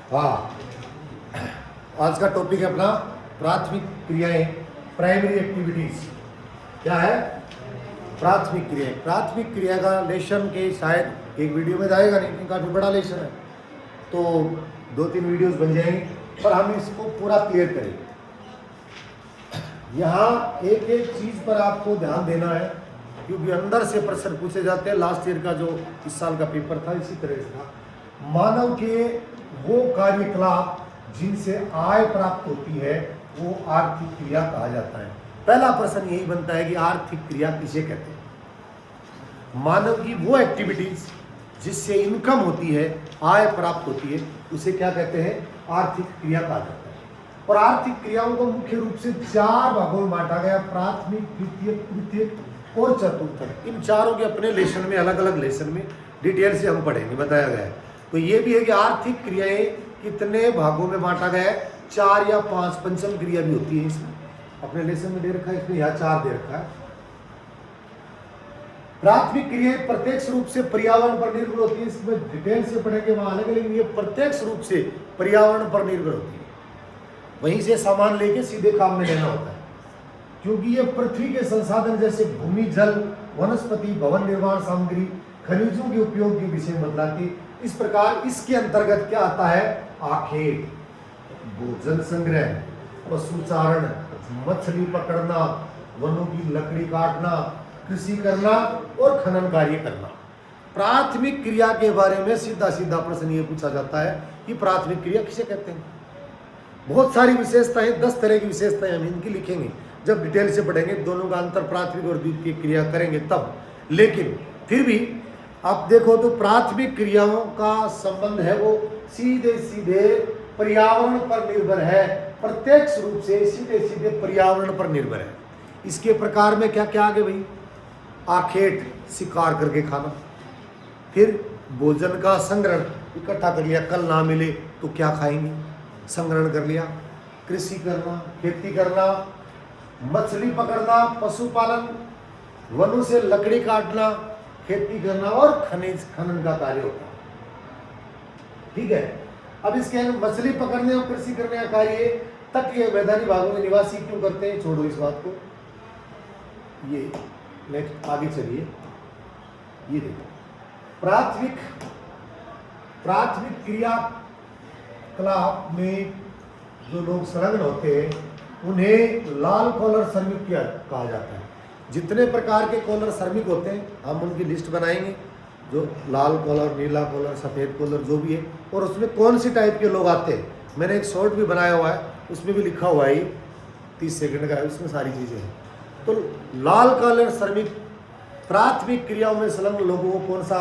हाँ, आज का टॉपिक है अपना प्राथमिक क्रियाएं, प्राइमरी एक्टिविटीज। क्या है? प्राथमिक क्रियाएं। प्राथमिक क्रिया का लेसन के शायद एक वीडियो में जाएगा नहीं, क्योंकि काफ़ी बड़ा लेसन है, तो 2-3 वीडियोस बन जाएंगे, पर हम इसको पूरा क्लियर करेंगे। यहाँ एक एक चीज़ पर आपको ध्यान देना है, क्योंकि अंदर से प्रश्न पूछे जाते हैं। लास्ट ईयर का जो इस साल का पेपर था इसी तरह से था। मानव के वो कार्यकलाप जिनसे आय प्राप्त होती है वो आर्थिक क्रिया कहा जाता है। पहला प्रश्न यही बनता है कि आर्थिक क्रिया किसे कहते हैं? मानव की वो एक्टिविटीज जिससे इनकम होती है, आय प्राप्त होती है, उसे क्या कहते हैं? आर्थिक क्रिया कहा जाता है। और आर्थिक क्रियाओं को मुख्य रूप से 4 भागों में बांटा गया: प्राथमिक, द्वितीयक, तृतीयक और चतुर्थक। इन चारों के अपने लेसन में, अलग अलग लेसन में डिटेल से हम पढ़ेंगे, बताया गया है। तो ये भी है कि आर्थिक क्रियाएं कितने भागों में बांटा गया है? 4 या 5। पंचम क्रिया भी होती है इसमें, अपने लेसन में दे रखा है, इसमें यहाँ 4 दे रखा है। प्राथमिक क्रियाएं प्रत्यक्ष रूप से पर्यावरण पर निर्भर होती है, इसमें डिटेल से पढ़ेंगे वहां अलग अलग। ये प्रत्यक्ष रूप से पर्यावरण पर निर्भर होती है, वहीं से सामान लेके सीधे काम में लेना होता है, क्योंकि ये पृथ्वी के संसाधन जैसे भूमि, जल, वनस्पति, भवन निर्माण सामग्री, खनिजों के उपयोग के विषय में बतलाती। इस प्रकार इसके अंतर्गत क्या आता है? आखेट, भोजन संग्रह, पशुचारण, मछली पकड़ना, वनों की लकड़ी काटना, कृषि करना और खनन कार्य करना। प्राथमिक क्रिया के बारे में सीधा सीधा प्रश्न ये पूछा जाता है कि प्राथमिक क्रिया किसे कहते हैं? बहुत सारी विशेषताएं, 10 तरह की विशेषताएं हम इनकी लिखेंगे, जब डिटेल से पढ़ेंगे। दोनों का अंतर प्राथमिक और द्वितीय क्रिया करेंगे तब। लेकिन फिर भी आप देखो तो प्राथमिक क्रियाओं का संबंध है वो सीधे सीधे पर्यावरण पर निर्भर है, प्रत्यक्ष रूप से सीधे सीधे पर्यावरण पर निर्भर है। इसके प्रकार में क्या क्या आगे भाई? आखेट, शिकार करके खाना, फिर भोजन का संग्रहण, इकट्ठा कर लिया, कल ना मिले तो क्या खाएंगे, संग्रहण कर लिया। कृषि करना, खेती करना, मछली पकड़ना, पशुपालन, वनों से लकड़ी काटना, खेती करना और खनिज खनन का कार्य होता है। ठीक है। अब इसके मछली पकड़ने और कृषि करने का कार्य तटीय मैदानी भागों में निवासी क्यों करते हैं? छोड़ो इस बात को, ये नेक्स्ट आगे चलिए। ये देखो, प्राथमिक क्रियाकलाप में जो लोग संलग्न होते हैं उन्हें लाल कॉलर श्रमिक कहा जाता है। जितने प्रकार के कॉलर श्रमिक होते हैं हम उनकी लिस्ट बनाएंगे, जो लाल कॉलर, नीला कॉलर, सफ़ेद कॉलर जो भी है, और उसमें कौन सी टाइप के लोग आते हैं। मैंने एक शॉर्ट भी बनाया हुआ है, उसमें भी लिखा हुआ है, 30 सेकंड का है, उसमें सारी चीज़ें हैं। तो लाल कॉलर श्रमिक प्राथमिक क्रियाओं में संलग्न लोगों को कौन सा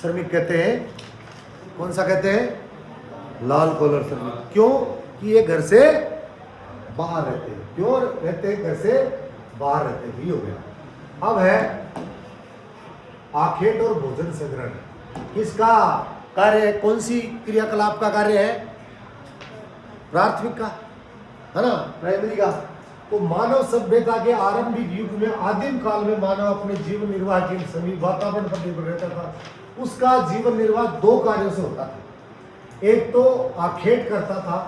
श्रमिक कहते हैं? कौन सा कहते हैं? लाल कॉलर श्रमिक। क्यों? कि ये घर से बाहर रहते हैं। क्यों रहते हैं? घर से बाहर रहते हैं। ये हो गया। अब है आखेट और भोजन संग्रहण। किसका कार्य है? कौन सी क्रियाकलाप का कार्य है? प्राथमिक का है ना, प्राइमरी का। तो मानव सभ्यता के आरंभिक युग में, आदिम काल में, मानव अपने जीवन निर्वाह के सभी वातावरण पर निर्भर रहता था। उसका जीवन निर्वाह 2 कार्यों से होता था। एक तो आखेट करता था,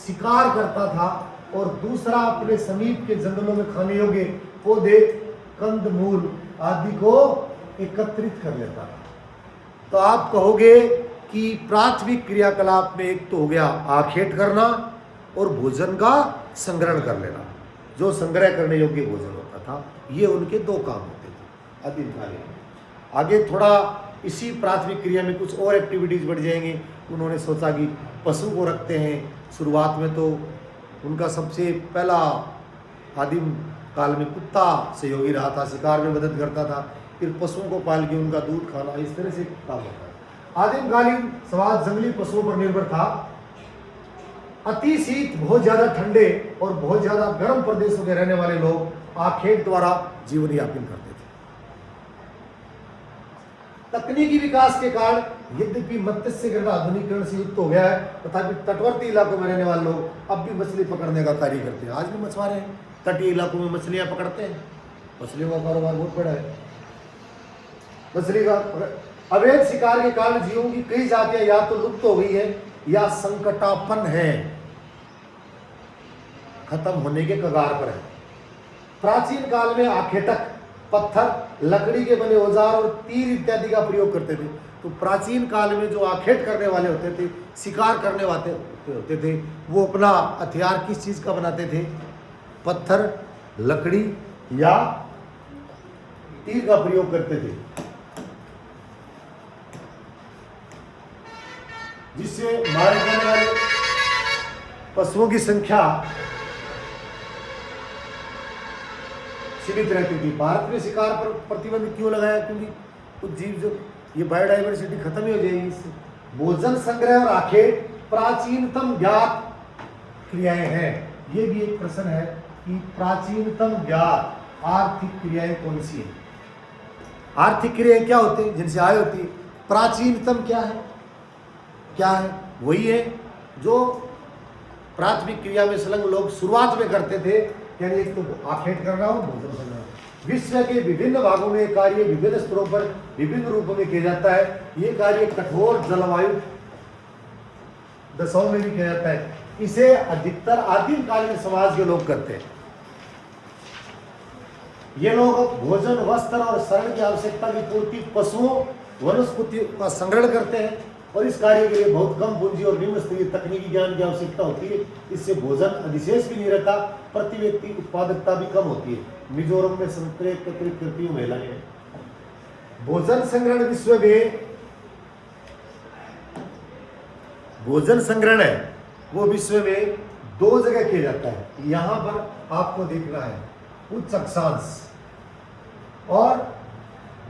शिकार करता था, और दूसरा अपने समीप के जंगलों में खाने योग्य पौधे, कंदमूल आदि को एकत्रित कर लेता था। तो आप कहोगे कि प्राथमिक क्रियाकलाप में एक तो हो गया आखेट करना और भोजन का संग्रहण कर लेना, जो संग्रह करने योग्य भोजन होता था। ये उनके 2 काम होते थे आदिम काल में। आगे थोड़ा इसी प्राथमिक क्रिया में कुछ और एक्टिविटीज बढ़ जाएंगे। उन्होंने सोचा कि पशु को रखते हैं। शुरुआत में तो उनका सबसे पहला आदिम काल में कुत्ता सहयोगी रहा था, शिकार में मदद करता था। फिर पशुओं को पाल के उनका दूध खाना, इस तरह से काम होता है। आदिमकालीन समाज जंगली पशुओं पर निर्भर था। अति शीत, बहुत ज्यादा ठंडे और बहुत ज्यादा गर्म प्रदेशों के रहने वाले लोग आखेट द्वारा जीवन यापन करते थे। तकनीकी विकास के कारण यद्यपि मत्स्य का आधुनिकीकरण से युक्त हो गया है, तथापि तटवर्ती इलाकों में रहने वाले लोग अब भी मछली पकड़ने का कार्य करते हैं। आज भी मछुआरे हैं, तटीय इलाकों में मछलियां पकड़ते हैं। मछलियों का कारोबार बहुत बड़ा है। मछली का अवैध शिकार के कारण जीवों की कई जातियां या तो लुप्त हो गई है या संकटापन्न है, खत्म होने के कगार पर है। प्राचीन काल में आखेटक पत्थर, लकड़ी के बने औजार और तीर इत्यादि का प्रयोग करते थे। तो प्राचीन काल में जो आखेट करने वाले होते थे, शिकार करने वाले होते थे, वो अपना हथियार किस चीज का बनाते थे? पत्थर, लकड़ी या तीर का प्रयोग करते थे, जिससे मारे जाने वाले पशुओं की संख्या सीमित रहती थी। भारत में शिकार पर प्रतिबंध क्यों लगाया? क्योंकि कुछ जीव जो ये बायोडाइवर्सिटी खत्म ही हो जाएगी इससे। भोजन संग्रह और आखेट प्राचीनतम ज्ञात क्रियाएं हैं। ये भी एक प्रश्न है कि प्राचीनतम ज्ञात आर्थिक क्रियाएं कौन सी है? आर्थिक क्रियाएं क्या होती हैं जिनसे आय होती है? प्राचीनतम क्या है? क्या है? वही है जो प्राथमिक क्रिया में संलग्न लोग शुरुआत में करते थे, यानी एक तो आखेट करना हो, भोजन संग्रह। विश्व के विभिन्न भागों में कार्य विभिन्न स्तरों पर विभिन्न रूपों में किया जाता है। ये कार्य कठोर जलवायु दशाओं में भी किया जाता है। इसे अधिकतर आदिम कालीन समाज के लोग करते हैं। ये लोग भोजन, वस्त्र और शरण की आवश्यकता की पूर्ति पशुओं, वनस्पति का संग्रहण करते हैं और इस कार्य के लिए बहुत कम पूंजी और निम्न स्तरीय तकनीकी ज्ञान की आवश्यकता होती है। इससे भोजन अधिशेष भी नहीं रहता, प्रति व्यक्ति उत्पादकता भी कम होती है। मिजोरम में संतरे एकत्रित करती हुई महिलाएं। भोजन संग्रहण विश्व में भोजन संग्रहण है वो विश्व में दो जगह किया जाता है। यहां पर आपको देखना है उच्च अक्षांश और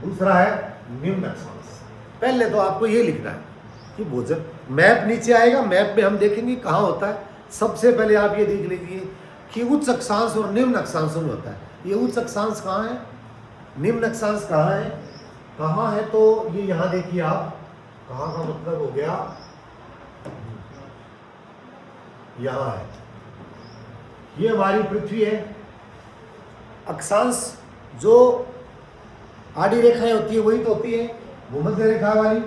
दूसरा है निम्न अक्षांश। पहले तो आपको ये लिखना है कि भोजन, मैप नीचे आएगा, मैप में हम देखेंगे कहाँ होता है। सबसे पहले आप ये देख लीजिए कि उच्च अक्षांश और निम्न अक्षांश में होता है। ये उच्च अक्षांश कहाँ है, निम्न अक्षांश कहाँ है? कहाँ है तो ये यहाँ देखिए आप, कहाँ का मतलब हो गया, यहाँ है। ये हमारी पृथ्वी है। अक्षांश जो आड़ी रेखाएं होती है वही तो होती है भूमध्य रेखा वाली।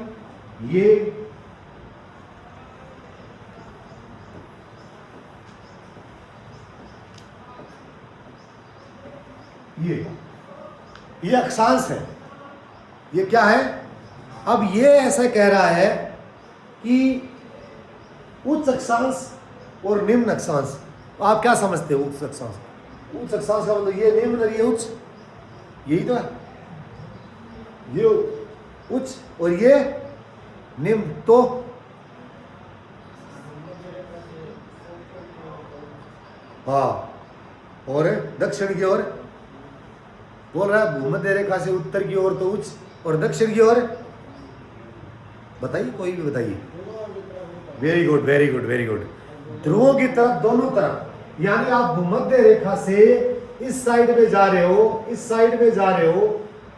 ये अक्षांश है। ये क्या है? अब ये ऐसा कह रहा है कि उच्च अक्षांश और निम्न अक्षांश। आप क्या समझते हो उच्च अक्षांश? उच्च अक्षांश का मतलब ये निम्न और ये उच्च, यही तो है। ये उच्च और ये निम्न, तो हाँ, और दक्षिण की ओर बोल रहा है भूमध्य रेखा से उत्तर की ओर तो उच्च और दक्षिण की ओर, बताइए कोई भी बताइए। Very good, very good, very good. ध्रुवों की तरफ, दोनों तरफ, यानी आप भूमध्य रेखा से इस साइड में जा रहे हो, इस साइड में जा रहे हो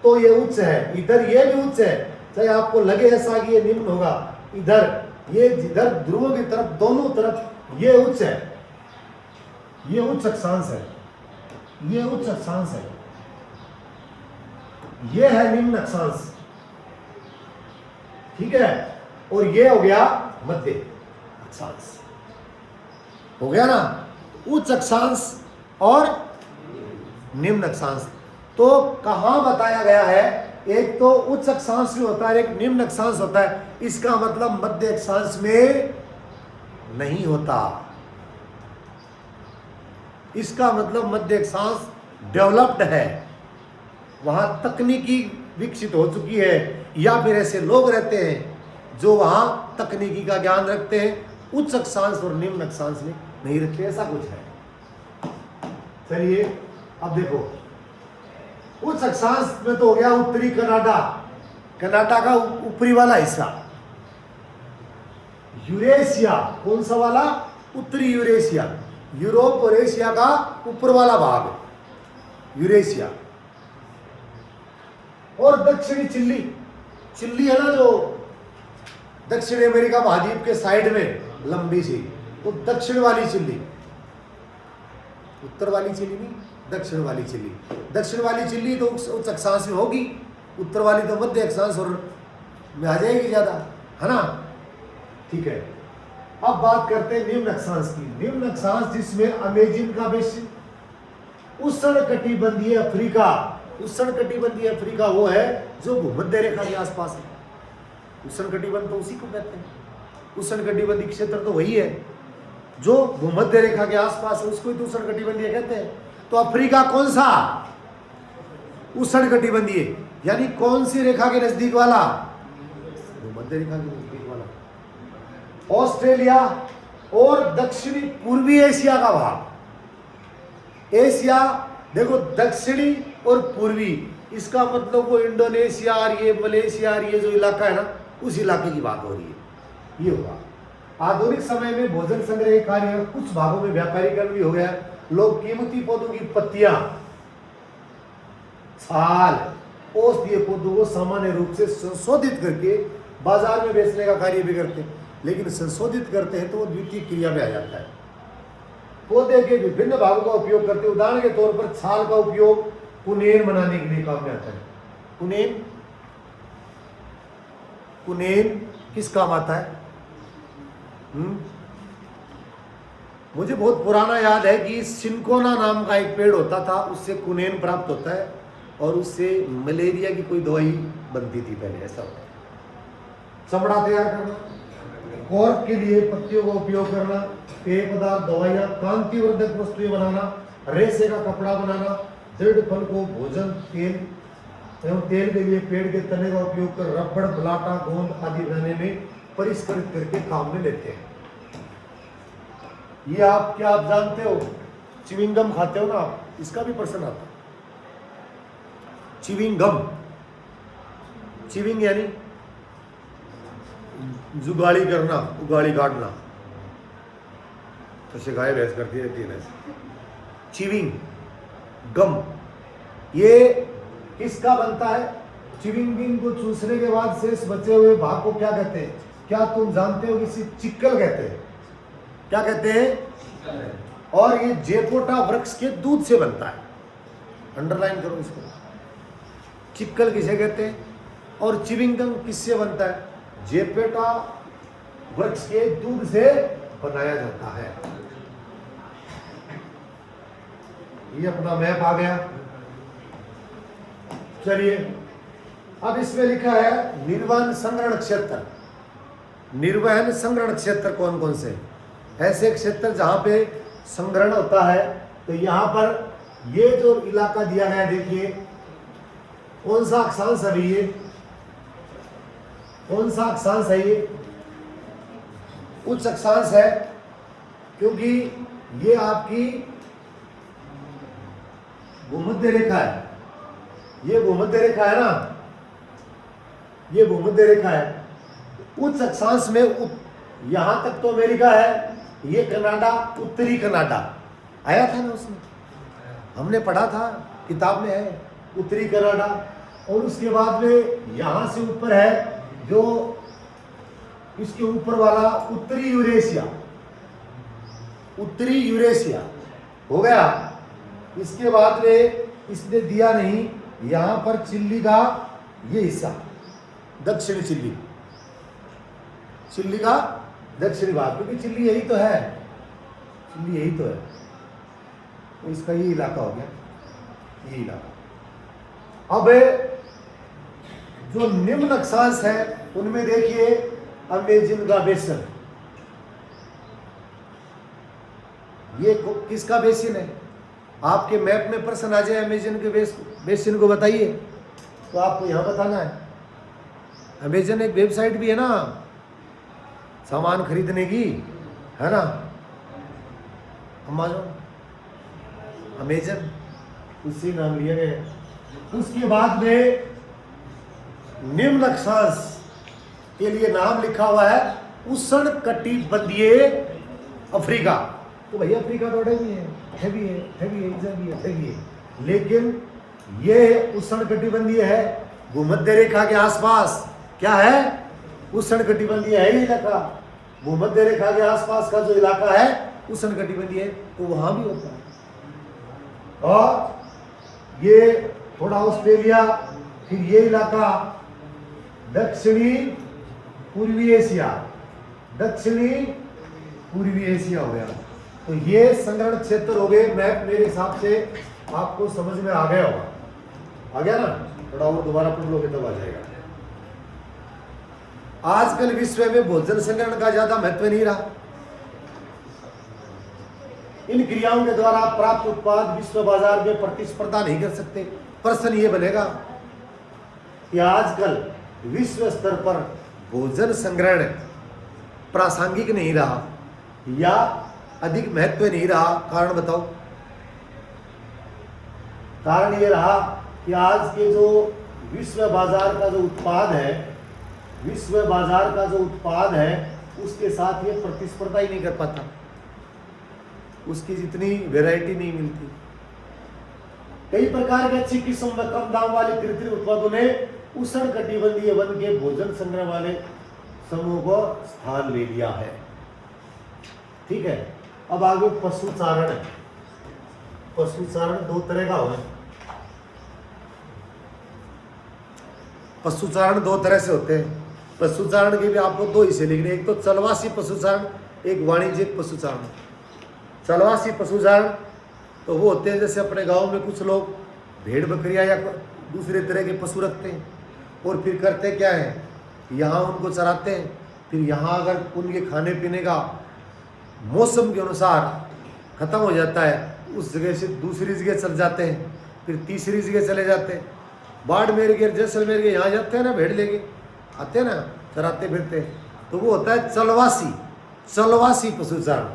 तो ये उच्च है, इधर ये भी उच्च है। चाहे आपको लगे ऐसा कि ये निम्न होगा, इधर ये इधर ध्रुवों की तरफ, दोनों तरफ ये उच्च है, ये उच्च अक्षांश है, ये उच्च अक्षांश है, ये है निम्न अक्षांश। ठीक है, और ये हो गया मध्य अक्षांश। हो गया ना, उच्च अक्षांश और निम्न अक्षांश। तो कहां बताया गया है? एक तो उच्च अक्षांश में होता है, एक निम्न अक्षांश होता है। इसका मतलब मध्य अक्षांश में नहीं होता। इसका मतलब मध्य अक्षांश डेवलप्ड है, वहां तकनीकी विकसित हो चुकी है, या फिर ऐसे लोग रहते हैं जो वहां तकनीकी का ज्ञान रखते हैं, उच्च अक्षांश और निम्न अक्षांश में नहीं रखते, ऐसा कुछ है। चलिए अब देखो, उच्च अक्षांश में तो हो गया उत्तरी कनाडा, कनाडा का ऊपरी वाला हिस्सा, यूरेशिया, कौन सा वाला? उत्तरी यूरेशिया, यूरोप और एशिया का ऊपर वाला भाग यूरेशिया। और दक्षिणी चिली, चिली है ना जो दक्षिण अमेरिका महाद्वीप के साइड में लंबी सी, तो दक्षिण वाली चिली, उत्तर वाली चिली नहीं, दक्षिण वाली चिली। दक्षिण वाली चिली तो उच्च अक्षांश में होगी, उत्तर वाली तो मध्य अक्षांश और में आ जाएगी ज्यादा, है ना? ठीक है। अब बात करते हैं निम्न अक्षांश की। निम्न अक्षांश जिसमें अमेजिन का बेसिन, उष्णकटिबंधीय अफ्रीका, उष्णकटिबंधीय अफ्रीका वो है जो भूमध्य रेखा के आसपास है। उष्णकटिबंध तो उसी को कहते हैं, उष्णकटिबंधीय क्षेत्र तो वही है जो भूमध्य रेखा के आसपास है, उसको ही तो उष्णकटिबंधीय कहते हैं। तो अफ्रीका कौन सा? उष्णकटिबंधीय, यानी कौन सी रेखा के नजदीक वाला? भूमध्य रेखा के नजदीक वाला। ऑस्ट्रेलिया और दक्षिणी पूर्वी एशिया का भाग। एशिया देखो दक्षिणी और पूर्वी, इसका मतलब वो इंडोनेशिया और ये मलेशिया और ये जो इलाका है ना, उस इलाके की बात हो रही है। ये होगा आधुनिक समय में भोजन संग्रह कार्य, कुछ भागों में व्यापारीकरण भी हो गया। लोग कीमती पौधों की पत्तियां, छाल, औषधीय पौधों को सामान्य रूप से संशोधित करके बाजार में बेचने का कार्य भी करते हैं। लेकिन संशोधित करते हैं तो वो द्वितीय क्रिया में आ जाता है। पौधे के विभिन्न भागों का उपयोग करते हैं। उदाहरण के तौर पर छाल का उपयोग कुनेन बनाने के लिए काम में आता है। कुनेन, कुनेन किस काम आता है? मुझे बहुत पुराना याद है कि सिंकोना नाम का एक पेड़ होता था, उससे कुनेन प्राप्त होता है और उससे मलेरिया की कोई दवाई बनती थी पहले, ऐसा होता है। चमड़ा तैयार करना, कॉर्क के लिए पत्तियों का उपयोग करना, पेय पदार्थ, दवाइयाँ, कांतिवर्धक वस्तुएं बनाना, रेशे का कपड़ा बनाना, दृढ़ फल को भोजन, तेल एवं तेल के लिए पेड़ के तने का उपयोग कर रबड़, बलाटा, गोंद आदि बनाने में परिष्कृत करके काम में लेते हैं। ये आप क्या आप जानते हो? च्युइंगम खाते हो ना आप, इसका भी प्रश्न आता है। च्युइंगम, च्युइंग यानी जुगाड़ी करना, उगाड़ी काटना, तो गाय भैंस करती रहती है ऐसे। च्युइंग गम ये किसका बनता है? च्युइंग को चूसने के बाद शेष बचे हुए भाग को क्या कहते हैं? क्या तुम जानते हो? किसी चिक्कल कहते हैं। क्या कहते हैं? और ये जेपोटा वृक्ष के दूध से बनता है। अंडरलाइन करो इसको। चिक्कल किसे कहते हैं और च्युइंगम किससे बनता है? जेपोटा वृक्ष के दूध से बनाया जाता है। ये अपना मैप आ गया। चलिए अब इसमें लिखा है निर्वहन संग्रहण क्षेत्र। निर्वहन संग्रहण क्षेत्र कौन कौन से? ऐसे क्षेत्र जहां पे संग्रहण होता है। तो यहां पर ये जो इलाका दिया गया, देखिए कौन सा अक्षांश है? ये कौन सा अक्षांश है? ये उच्च अक्षांश है, क्योंकि ये आपकी भूमध्य रेखा है। ये भूमध्य रेखा है ना, ये भूमध्य रेखा है। उच्च अक्षांश में यहां तक तो अमेरिका है, ये कनाडा, उत्तरी कनाडा आया था ना उसमें, हमने पढ़ा था, किताब में है उत्तरी कनाडा। और उसके बाद में यहां से ऊपर है जो इसके ऊपर वाला उत्तरी यूरेशिया, उत्तरी यूरेशिया हो गया। इसके बाद में इसने दिया नहीं, यहां पर चिल्ली का ये हिस्सा, दक्षिणी चिल्ली, चिल्ली का दक्षिणी भाग, क्योंकि चिल्ली यही तो है, चिल्ली यही तो है। तो इसका ये इलाका हो गया, ये इलाका। अब जो निम्न अक्षांश है उनमें देखिए अमेजिन का बेसिन, ये किसका बेसिन है? आपके मैप में प्रश्न आ जाए अमेजन के बेसिन को बताइए, तो आपको यहां बताना है। अमेजन एक वेबसाइट भी है ना सामान खरीदने की, है ना, अमेजन, अमेजन उसी नाम लिया गया। उसके बाद में निम्न अक्षांश के लिए नाम लिखा हुआ है उष्णकटिबंधीय अफ्रीका। तो भैया अफ्रीका तो हैवी है, हैवी है, हैवी है, हैवी है, हैवी है, लेकिन ये उष्णकटिबंधीय है, भूमध्य रेखा के आसपास। क्या है? उष्णकटिबंधीय है ये इलाका। भूमध्य रेखा के आसपास का जो इलाका है उष्णकटिबंधीय है, तो वहां भी होता है। और ये थोड़ा ऑस्ट्रेलिया, फिर ये इलाका दक्षिणी पूर्वी एशिया, दक्षिणी पूर्वी एशिया हो गया। तो ये संग्रहण क्षेत्र हो गए। मैप मेरे हिसाब से आपको समझ में आ गया होगा, आ गया ना? थोड़ा और दोबारा पढ़ लोगे तब आ जाएगा। आजकल विश्व में भोजन संग्रहण का ज्यादा महत्व नहीं रहा। इन क्रियाओं के द्वारा प्राप्त उत्पाद विश्व बाजार में प्रतिस्पर्धा नहीं कर सकते। प्रश्न ये बनेगा कि आजकल विश्व स्तर पर भोजन संग्रहण प्रासंगिक नहीं रहा या अधिक महत्व नहीं रहा। कारण बताओ। कारण ये रहा कि आज के जो विश्व बाजार का जो उत्पाद है, विश्व बाजार का जो उत्पाद है उसके साथ ये प्रतिस्पर्धा ही नहीं कर पाता, उसकी जितनी वैरायटी नहीं मिलती। कई प्रकार के अच्छी किस्म व कम दाम वाले कृत्रिम उत्पादों ने उष्ण कटिबंधीय वन के भोजन संग्रह वाले समूह को स्थान ले लिया है। ठीक है, अब आगे पशुचारण है। पशुचारण दो तरह का होगा। पशुचारण दो तरह से होते हैं। पशुचारण के भी आपको दो हिस्से लिखने, एक तो चलवासी पशुचारण, एक वाणिज्यिक पशुचारण। चलवासी पशुचारण तो वो होते हैं जैसे अपने गांव में कुछ लोग भेड़ बकरियां या दूसरे तरह के पशु रखते हैं और फिर करते क्या है, यहाँ उनको चराते हैं। फिर यहाँ अगर उनके खाने पीने का मौसम के अनुसार ख़त्म हो जाता है, उस जगह से दूसरी जगह चल जाते हैं, फिर तीसरी जगह चले जाते हैं। बाड़मेर के जैसलमेर के यहाँ जाते हैं ना, भेड़ लेके आते हैं ना, चराते फिरते हैं। तो वो होता है चलवासी। चलवासी पशुचारण,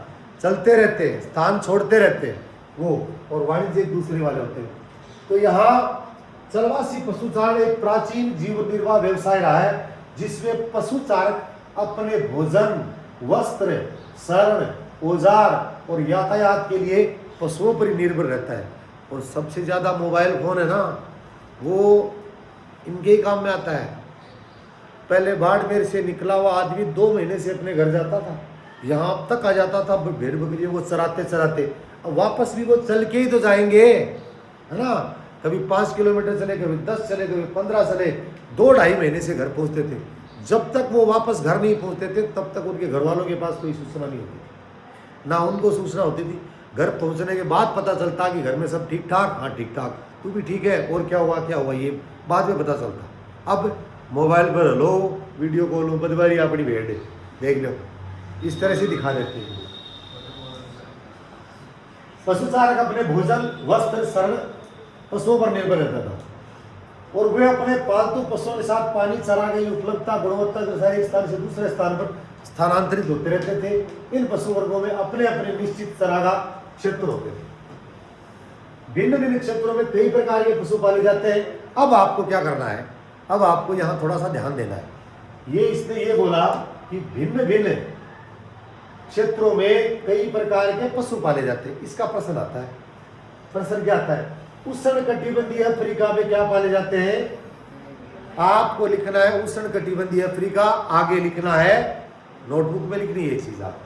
चलते रहते हैं, स्थान छोड़ते रहते हैं वो। और वाणिज्यिक दूसरे वाले होते हैं। तो यहाँ चलवासी पशुचारण एक प्राचीन जीवन निर्वाह व्यवसाय रहा है, जिसमें पशुचारक अपने भोजन, वस्त्र, शरण, औजार और यातायात के लिए पशुओं पर ही निर्भर रहता है। और सबसे ज़्यादा मोबाइल फोन है ना, वो इनके ही काम में आता है। पहले बाड़मेर से निकला हुआ आदमी 2 महीने से अपने घर जाता था, यहाँ तक आ जाता था भेड़ बकरियों को चराते चराते। अब वापस भी वो चल के ही तो जाएंगे, है ना? कभी 5 किलोमीटर चले, कभी 10 चले, कभी 15 चले। 2-2.5 महीने से घर पहुंचते थे। जब तक वो वापस घर नहीं पहुंचते थे तब तक उनके घर वालों के पास कोई सूचना नहीं होती थी, ना उनको सूचना होती थी। घर पहुंचने के बाद पता चलता कि घर में सब ठीक ठाक, हाँ ठीक ठाक, तू भी ठीक है, और क्या हुआ ये बाद में पता चलता। अब मोबाइल पर लो, वीडियो कॉल, बदबारी अपनी भेड़ देख लो, इस तरह से दिखा देते हैं। पशुचारक अपने भोजन, वस्त्र, शरण पशुओं पर निर्भर रहता था और वे अपने पालतू पशुओं के साथ पानी, चारागाह की उपलब्धता, गुणवत्ता के अनुसार एक स्थान से दूसरे स्थान पर स्थानांतरित होते रहते थे। इन पशु वर्गों में अपने अपने निश्चित चारागाह क्षेत्र होते थे। भिन्न भिन्न क्षेत्रों में कई प्रकार के पशु पाले जाते हैं। अब आपको क्या करना है, अब आपको यहाँ थोड़ा सा ध्यान देना है। ये इसने ये बोला कि भिन्न भिन्न क्षेत्रों में कई प्रकार के पशु पाले जाते हैं। इसका प्रश्न आता है। प्रश्न क्या आता है? उष्ण कटिबंधीय अफ्रीका में क्या पाले जाते हैं? आपको लिखना है उष्ण कटिबंधीय अफ्रीका, आगे लिखना है, नोटबुक में लिखनी है ये चीज। आप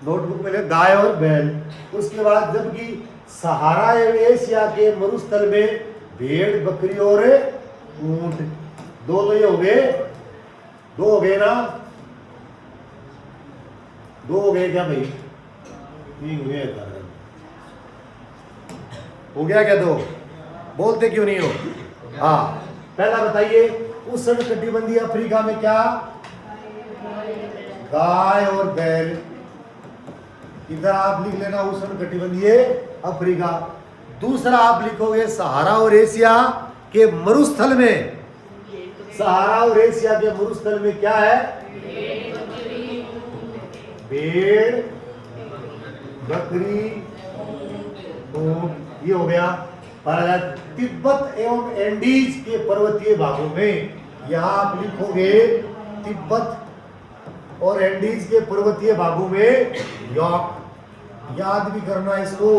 नोटबुक में लिख गाय और बैल। उसके बाद जबकि सहारा एशिया के मरुस्थल में भेड़, बकरी और ऊंट। 2 तो ये हो गए, 2 हो गए ना, 2 हो गए क्या भाई? 3 हुए। हो गया क्या 2? बोलते क्यों नहीं हो? हाँ, पहला बताइए, उष्ण कटिबंधीय अफ्रीका में क्या? गाय और बैल। इधर आप लिख लेना उष्ण कटिबंधीय अफ्रीका। दूसरा आप लिखोगे सहारा और एशिया के मरुस्थल में। सहारा और एशिया के मरुस्थल में क्या है? भेड़, बकरी, ऊंट। ये हो गया। तिब्बत एवं एंडीज के पर्वतीय भागों में, यहां आप लिखोगे तिब्बत और एंडीज के पर्वतीय भागों में याक। याद भी करना इसको।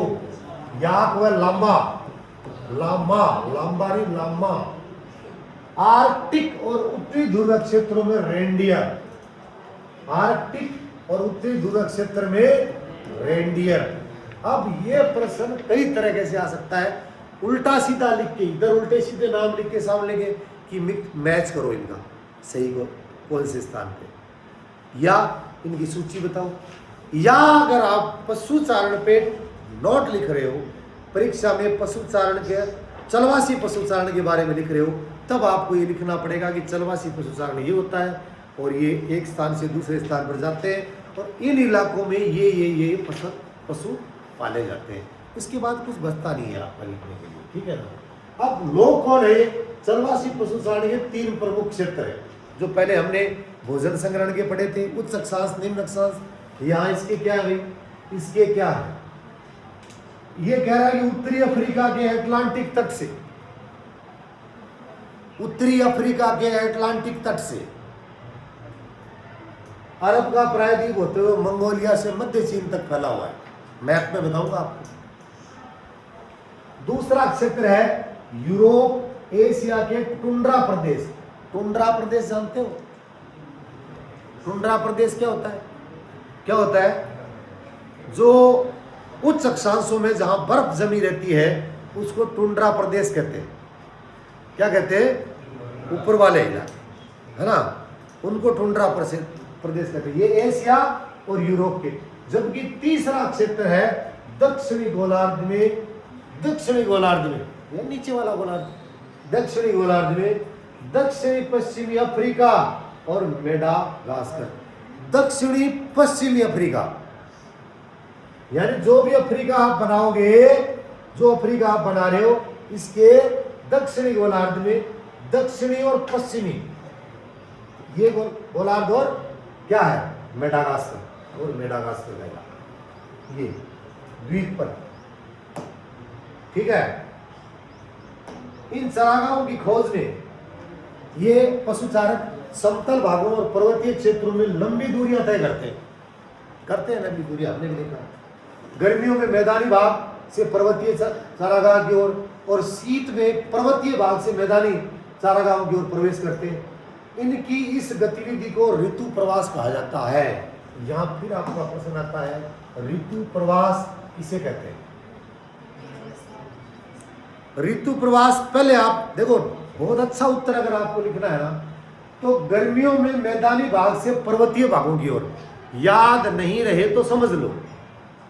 याक व लांबा, लांबा, लांबा नहीं लांबा। आर्कटिक और उत्तरी ध्रुव क्षेत्रों में रेंडियर। आर्कटिक और उत्तरी ध्रुव क्षेत्र में रेंडियर। अब ये प्रश्न कई तरह से आ सकता है। उल्टा सीधा लिख के, इधर उल्टे सीधे नाम लिख के सामने के कि मैच करो इनका सही को कौन से स्थान पे, या इनकी सूची बताओ। या अगर आप पशुचारण पे नोट लिख रहे हो, परीक्षा में पशुचारण के चलवासी पशुचारण के बारे में लिख रहे हो, तब आपको ये लिखना पड़ेगा कि चलवासी पशुचारण ये होता है और ये एक स्थान से दूसरे स्थान पर जाते हैं और इन इलाकों में ये पशु पाले जाते हैं। इसके बाद कुछ बचता नहीं है आपका लिखने के लिए, ठीक है ना। अब लोग कौन है? चलवासी पशुचारण के 3 प्रमुख क्षेत्र है, जो पहले हमने भोजन संग्रहण के पढ़े थे, उच्च अक्षांश निम्न अक्षांश। यहाँ इसके क्या है भाई? इसके क्या है? ये कह रहा है कि उत्तरी अफ्रीका के अटलांटिक तट से, उत्तरी अफ्रीका के अटलांटिक तट से अरब का प्रायद्वीप होते हुए मंगोलिया से मध्य चीन तक फैला हुआ है। मैप में बताऊंगा आपको। दूसरा क्षेत्र है यूरोप एशिया के टुंड्रा प्रदेश। टुंड्रा प्रदेश जानते हो? टुंड्रा प्रदेश क्या होता है? क्या होता है? जो उच्च अक्षांशों में जहां बर्फ जमी रहती है उसको टुंड्रा प्रदेश कहते हैं। क्या कहते हैं? ऊपर वाले इलाके, है ना, उनको टुंड्रा प्रदेश कहते हैं। ये एशिया और यूरोप के। जबकि तीसरा क्षेत्र है दक्षिणी गोलार्ध में, दक्षिणी गोलार्ध में, ये नीचे वाला गोलार्ध, दक्षिणी गोलार्ध में दक्षिणी पश्चिमी अफ्रीका और मेडागास्कर। दक्षिणी पश्चिमी अफ्रीका यानी जो भी अफ्रीका आप बनाओगे, जो अफ्रीका आप बना रहे हो, इसके दक्षिणी गोलार्ध में दक्षिणी और पश्चिमी, ये गोलार्ध और क्या है? मेडागास्कर और मेडागास्कर का इलाका, ये द्वीप पर, ठीक है। इन चरागाहों की खोज में ये पशुचारक समतल भागों और पर्वतीय क्षेत्रों में लंबी दूरियां तय करते हैं लंबी दूरियां, हमने भी देखा। गर्मियों में मैदानी भाग से पर्वतीय चारागाह की ओर और शीत में पर्वतीय भाग से मैदानी चारागाहों की ओर प्रवेश करते हैं। इनकी इस गतिविधि को ऋतु प्रवास कहा जाता है। यहाँ फिर आपका प्रश्न आता है, ऋतु प्रवास किसे कहते हैं? ऋतु प्रवास, पहले आप देखो, बहुत अच्छा उत्तर अगर आपको लिखना है ना, तो गर्मियों में मैदानी भाग से पर्वतीय भागों की ओर। याद नहीं रहे तो समझ लो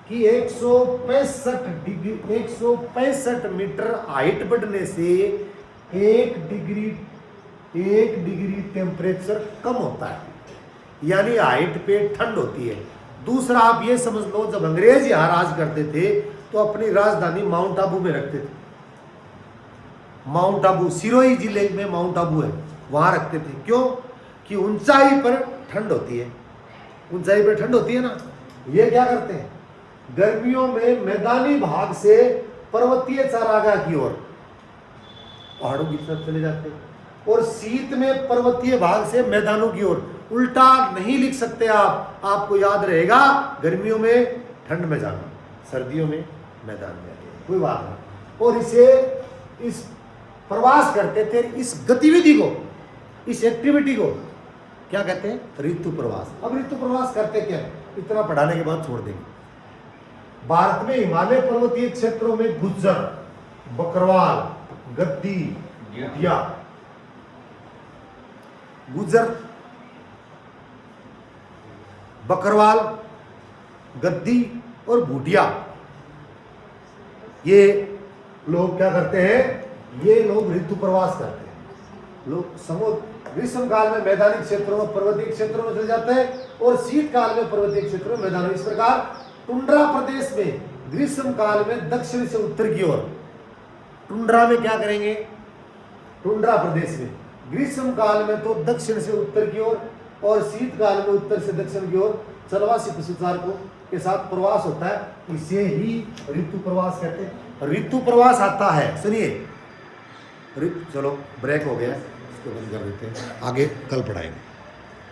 कि 165 मीटर हाइट बढ़ने से 1 डिग्री टेम्परेचर कम होता है, यानी हाइट पे ठंड होती है। दूसरा आप ये समझ लो, जब अंग्रेज यहाँ राज करते थे तो अपनी राजधानी माउंट आबू में रखते थे। माउंट आबू, सिरोही जिले में माउंट आबू है, वहां रखते थे। क्यों? कि ऊंचाई पर ठंड होती है, ऊंचाई पर ठंड होती है ना। ये क्या करते हैं? गर्मियों में मैदानी भाग से पर्वतीय चारागाह की ओर, पहाड़ों की तरफ चले जाते हैं, और शीत में पर्वतीय भाग से मैदानों की ओर। उल्टा नहीं लिख सकते आप, आपको याद रहेगा गर्मियों में ठंड में जाना, सर्दियों में मैदान में आना, कोई बात नहीं। और इसे इस प्रवास करते थे, इस गतिविधि को, इस एक्टिविटी को क्या कहते हैं? ऋतु प्रवास। अब ऋतु प्रवास करते क्या? इतना पढ़ाने के बाद छोड़ देंगे। भारत में हिमालय पर्वतीय क्षेत्रों में गुज्जर, बकरवाल, गद्दी, भूटिया, गुज्जर, बकरवाल, गद्दी और भूटिया, ये लोग क्या करते हैं? ये लोग ऋतु प्रवास करते हैं। लोग समुद्र ग्रीष्म काल में मैदानी क्षेत्रों में पर्वतीय क्षेत्रों में चले जाते हैं और शीत काल में पर्वतीय क्षेत्रों में मैदानी। इस प्रकार टुंड्रा प्रदेश में ग्रीष्म काल में दक्षिण से उत्तर की ओर, टुंड्रा में क्या करेंगे? टुंड्रा प्रदेश में ग्रीष्म काल में तो दक्षिण से उत्तर की ओर और शीत काल में उत्तर से दक्षिण की ओर चलवासी पशुचारकों के साथ प्रवास होता है। इसे ही ऋतु प्रवास कहते हैं। ऋतु प्रवास आता है, सुनिए, चलो ब्रेक हो गया, इसको बंद कर देते हैं, आगे कल पढ़ाएंगे।